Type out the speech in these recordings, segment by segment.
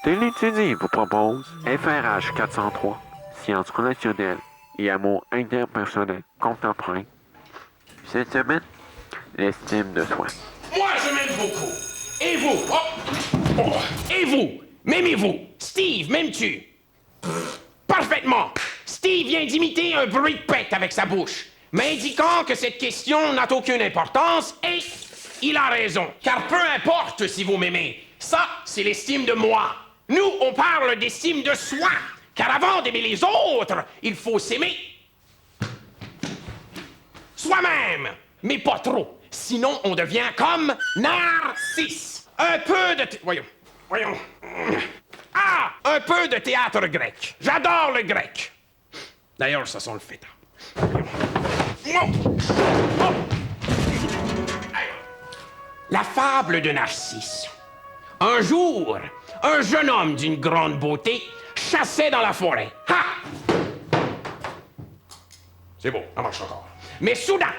Télétudie vous propose FRH 403, Sciences relationnelles et amour interpersonnel contemporain. Cette semaine, l'estime de soi. Moi, je m'aime beaucoup. Et vous? Et vous? M'aimez-vous? Steve, m'aimes-tu? Parfaitement. Steve vient d'imiter un bruit de pète avec sa bouche, m'indiquant que cette question n'a aucune importance et il a raison. Car peu importe si vous m'aimez, ça, c'est l'estime de moi. Nous, on parle d'estime de soi. Car avant d'aimer les autres, il faut s'aimer soi-même, mais pas trop. Sinon, on devient comme Narcisse. Un peu de... Voyons. Ah! Un peu de théâtre grec. J'adore le grec. D'ailleurs, ça sent le feta. La fable de Narcisse. Un jour, un jeune homme d'une grande beauté chassait dans la forêt. Ha! C'est beau, ça marche encore. Mais soudain,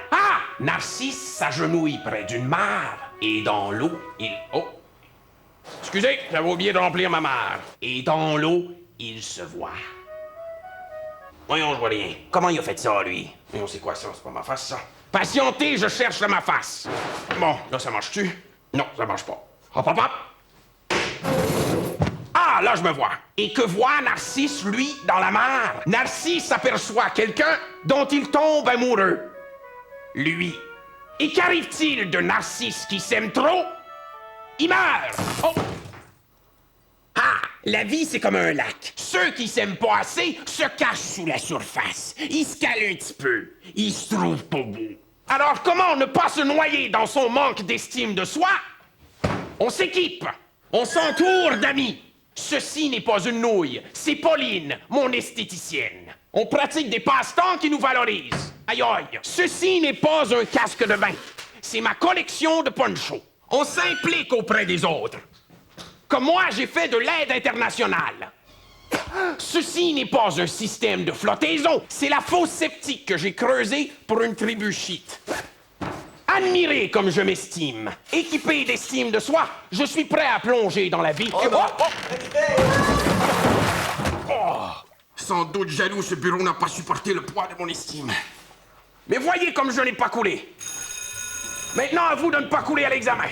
Narcisse s'agenouille près d'une mare. Et dans l'eau, il... Oh! Excusez, j'avais oublié de remplir ma mare. Et dans l'eau, il se voit. Voyons, je vois rien. Comment il a fait ça, lui? Voyons, c'est quoi ça? C'est pas ma face, ça. Patientez, je cherche ma face. Bon, là, ça marche-tu? Non, ça marche pas. Hop, hop, hop! Ah, là, je me vois. Et que voit Narcisse, lui, dans la mare? Narcisse aperçoit quelqu'un dont il tombe amoureux. Lui. Et qu'arrive-t-il de Narcisse qui s'aime trop? Il meurt! Oh! Ah! La vie, c'est comme un lac. Ceux qui s'aiment pas assez se cachent sous la surface. Ils se calent un petit peu. Ils se trouvent pas beaux. Alors, comment ne pas se noyer dans son manque d'estime de soi? On s'équipe. On s'entoure d'amis. Ceci n'est pas une nouille. C'est Pauline, mon esthéticienne. On pratique des passe-temps qui nous valorisent. Aïe aïe. Ceci n'est pas un casque de vin. C'est ma collection de ponchos. On s'implique auprès des autres. Comme moi, j'ai fait de l'aide internationale. Ceci n'est pas un système de flottaison. C'est la fosse septique que j'ai creusée pour une tribu chiite. Admiré comme je m'estime, équipé d'estime de soi, je suis prêt à plonger dans la vie. Sans doute jaloux, ce bureau n'a pas supporté le poids de mon estime. Mais voyez comme je n'ai pas coulé. Maintenant, à vous de ne pas couler à l'examen.